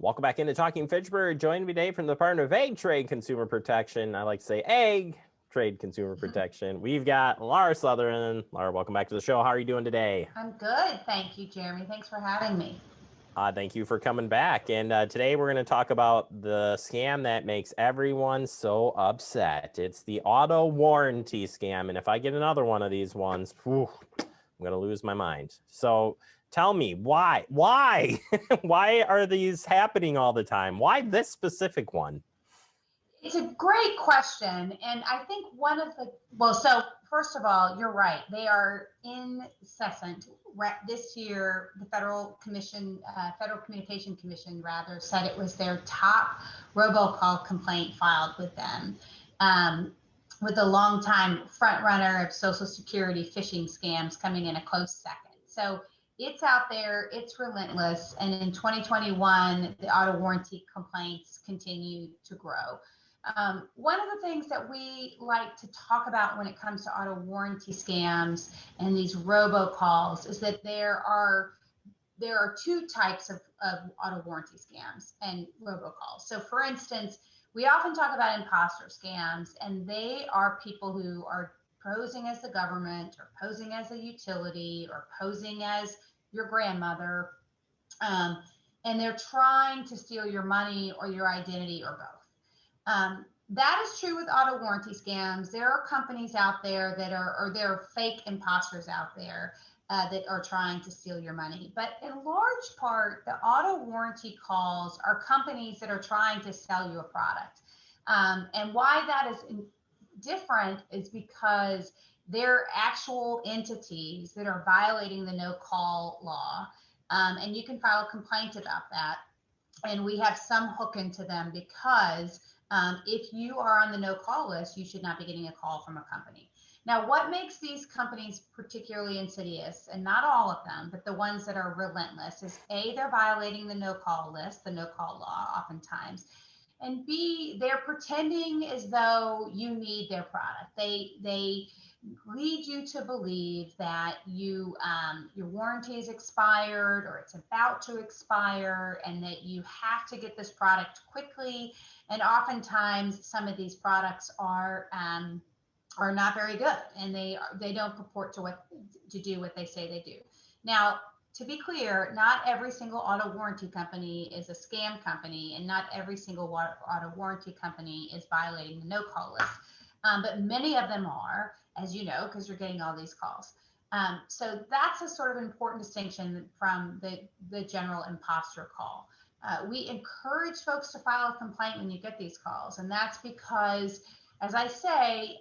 Welcome back into Talking Fitchburg. Joining me today from the Department of Ag Trade Consumer Protection. I like to say Ag Trade Consumer Protection. We've got Lara Sutherland. Lara, welcome back to the show. How are you doing today? I'm good. Thank you, Jeremy. Thanks for having me. Thank you for coming back. And today we're going to talk about the scam that makes everyone so upset. It's the auto warranty scam. And if I get another one of these ones, I'm going to lose my mind. So tell me, why? Why are these happening all the time? Why this specific one? It's a great question. And I think one of the, so first of all, you're right. They are incessant. This year, the Federal Communication Commission rather said it was their top robocall complaint filed with them. With a longtime front runner of Social Security phishing scams coming in a close second. So it's out there, it's relentless. And in 2021, the auto warranty complaints continue to grow. One of the things that we like to talk about when it comes to auto warranty scams and these robocalls is that there are two types of auto warranty scams and robocalls. So for instance, we often talk about imposter scams, and they are people who are posing as the government or posing as a utility or posing as your grandmother, and they're trying to steal your money or your identity or both. That is true with auto warranty scams. There are companies out there that there are fake imposters out there that are trying to steal your money. But in large part, the auto warranty calls are companies that are trying to sell you a product. And why that is different is because they're actual entities that are violating the no-call law. And you can file a complaint about that. And we have some hook into them because if you are on the no-call list, you should not be getting a call from a company. Now, what makes these companies particularly insidious, and not all of them, but the ones that are relentless, is A, they're violating the no-call list, the no-call law oftentimes, and B, they're pretending as though you need their product. They lead you to believe that your warranty is expired or it's about to expire, and that you have to get this product quickly. And oftentimes, some of these products are not very good, and they don't purport to do what they say they do. Now, to be clear, not every single auto warranty company is a scam company, and not every single auto warranty company is violating the no-call list. But many of them are, as you know, because you're getting all these calls. So that's a sort of important distinction from the general imposter call. We encourage folks to file a complaint when you get these calls, and that's because, as I say,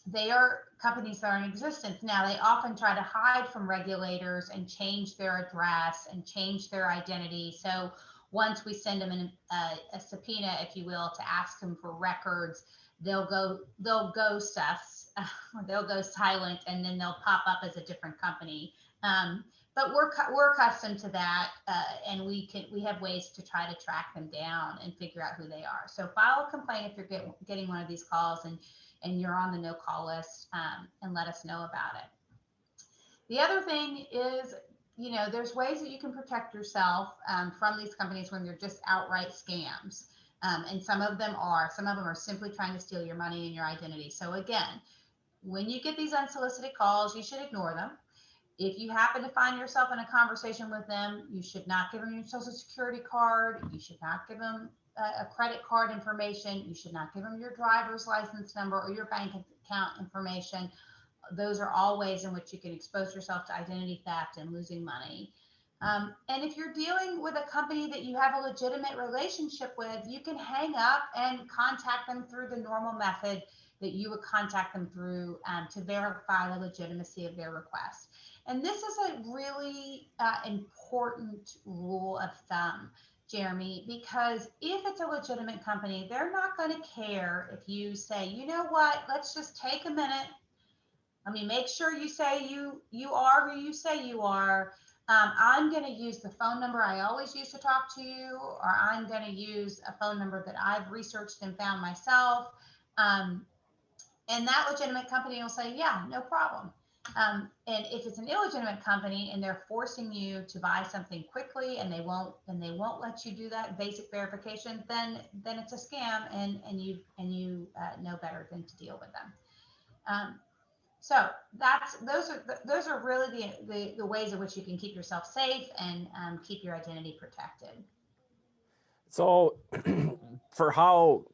they are companies that are in existence. Now, they often try to hide from regulators and change their address and change their identity. So once we send them a subpoena, if you will, to ask them for records, they'll go sus, they'll go silent, and then they'll pop up as a different company. But we're accustomed to that, and we have ways to try to track them down and figure out who they are. So file a complaint if you're getting one of these calls and you're on the no-call list, and let us know about it. The other thing is, there's ways that you can protect yourself from these companies when they're just outright scams. And some of them are simply trying to steal your money and your identity. So again, when you get these unsolicited calls, you should ignore them. If you happen to find yourself in a conversation with them, you should not give them your Social Security card. You should not give them a credit card information. You should not give them your driver's license number or your bank account information. Those are all ways in which you can expose yourself to identity theft and losing money. And if you're dealing with a company that you have a legitimate relationship with, you can hang up and contact them through the normal method that you would contact them through to verify the legitimacy of their request. And this is a really important rule of thumb, Jeremy, because if it's a legitimate company, they're not going to care if you say, you know what, let's just take a minute. Let me make sure you say you are who you say you are. I'm going to use the phone number I always use to talk to you, or I'm going to use a phone number that I've researched and found myself. And that legitimate company will say, yeah, no problem. And if it's an illegitimate company and they're forcing you to buy something quickly and they won't let you do that basic verification, then it's a scam, and you know better than to deal with them. So those are really the ways in which you can keep yourself safe and keep your identity protected. So for how,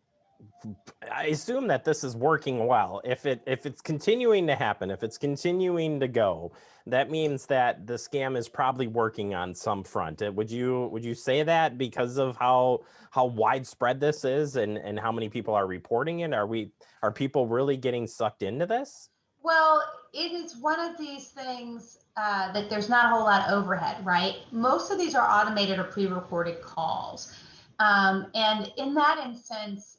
I assume that this is working well. If it's continuing to happen, if it's continuing to go, that means that the scam is probably working on some front. Would you say that because of how widespread this is and how many people are reporting it? Are people really getting sucked into this? Well, it is one of these things that there's not a whole lot of overhead, right? Most of these are automated or pre-recorded calls. And in that instance,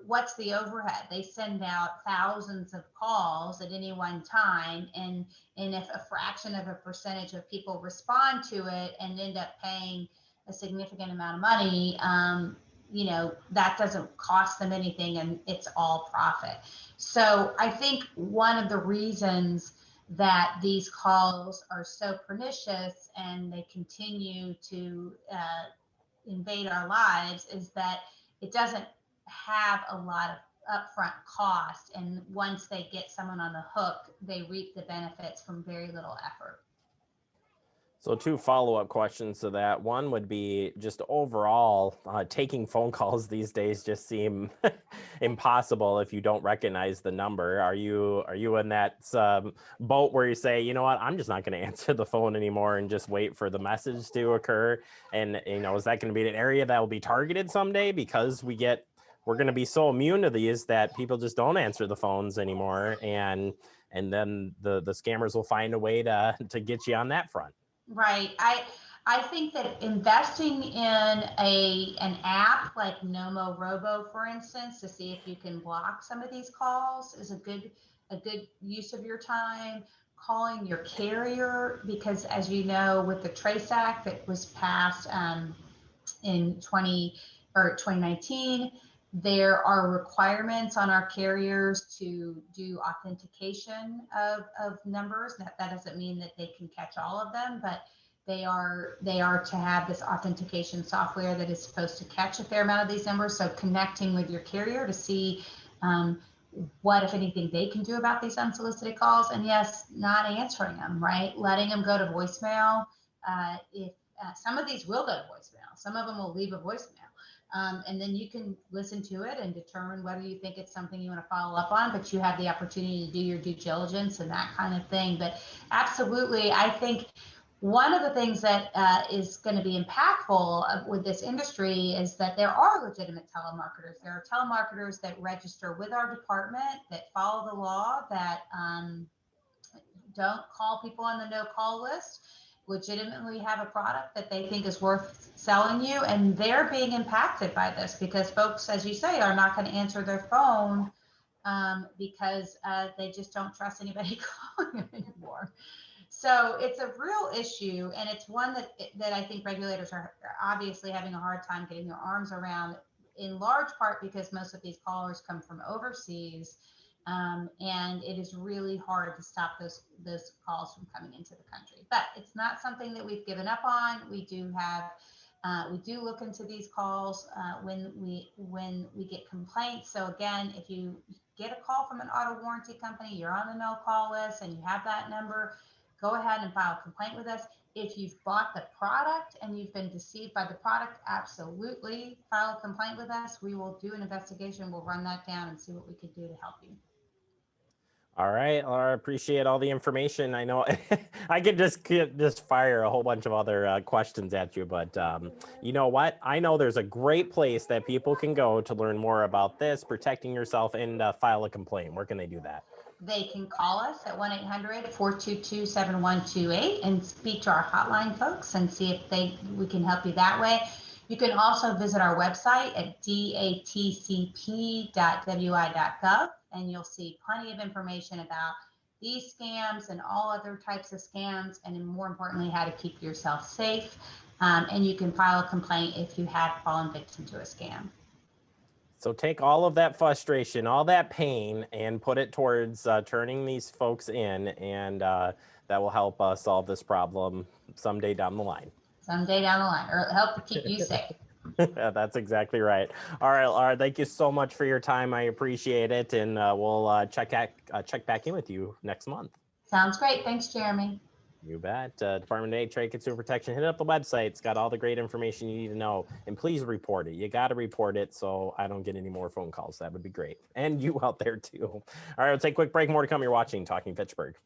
what's the overhead? They send out thousands of calls at any one time. And if a fraction of a percentage of people respond to it and end up paying a significant amount of money, that doesn't cost them anything, and it's all profit. So I think one of the reasons that these calls are so pernicious and they continue to invade our lives is that it doesn't have a lot of upfront cost, and once they get someone on the hook, they reap the benefits from very little effort. So two follow-up questions to that. One would be just overall, taking phone calls these days just seem impossible if you don't recognize the number. Are you in that boat where you say, you know what, I'm just not going to answer the phone anymore and just wait for the message to occur? And is that going to be an area that will be targeted someday because we're going to be so immune to these that people just don't answer the phones anymore, and then the scammers will find a way to get you on that front? Right. I think that investing in an app like Nomo Robo, for instance, to see if you can block some of these calls is a good use of your time. Calling your carrier, because as you know, with the Trace Act that was passed in 2019, there are requirements on our carriers to do authentication of numbers. That doesn't mean that they can catch all of them, but they are to have this authentication software that is supposed to catch a fair amount of these numbers. So connecting with your carrier to see what, if anything, they can do about these unsolicited calls. And yes, not answering them, right? Letting them go to voicemail. If some of these will go to voicemail, some of them will leave a voicemail. And then you can listen to it and determine whether you think it's something you want to follow up on, but you have the opportunity to do your due diligence and that kind of thing. But absolutely, I think one of the things that is going to be impactful with this industry is that there are legitimate telemarketers. There are telemarketers that register with our department, that follow the law, that don't call people on the no-call list, legitimately have a product that they think is worth selling you, and they're being impacted by this because folks, as you say, are not going to answer their phone because they just don't trust anybody calling them anymore. So it's a real issue, and it's one that I think regulators are obviously having a hard time getting their arms around, in large part because most of these callers come from overseas. And it is really hard to stop those calls from coming into the country. But it's not something that we've given up on. We do look into these calls when we get complaints. So again, if you get a call from an auto warranty company, you're on the no-call list, and you have that number, go ahead and file a complaint with us. If you've bought the product and you've been deceived by the product, absolutely file a complaint with us. We will do an investigation. We'll run that down and see what we could do to help you. All right, Lara, appreciate all the information. I know I could just fire a whole bunch of other questions at you, but you know what? I know there's a great place that people can go to learn more about this, protecting yourself, and file a complaint. Where can they do that? They can call us at 1-800-422-7128 and speak to our hotline folks and see if we can help you that way. You can also visit our website at datcp.wi.gov, and you'll see plenty of information about these scams and all other types of scams, and more importantly, how to keep yourself safe. And you can file a complaint if you have fallen victim to a scam. So take all of that frustration, all that pain, and put it towards turning these folks in, and that will help solve this problem someday down the line. Someday down the line, or help to keep you safe. That's exactly right. All right, Lara, thank you so much for your time. I appreciate it, and we'll check back in with you next month. Sounds great. Thanks, Jeremy. You bet. Department of Ag, Trade, Consumer Protection. Hit up the website. It's got all the great information you need to know. And please report it. You got to report it so I don't get any more phone calls. That would be great. And you out there too. All right, we'll take a quick break. More to come. You're watching Talking Fitchburg.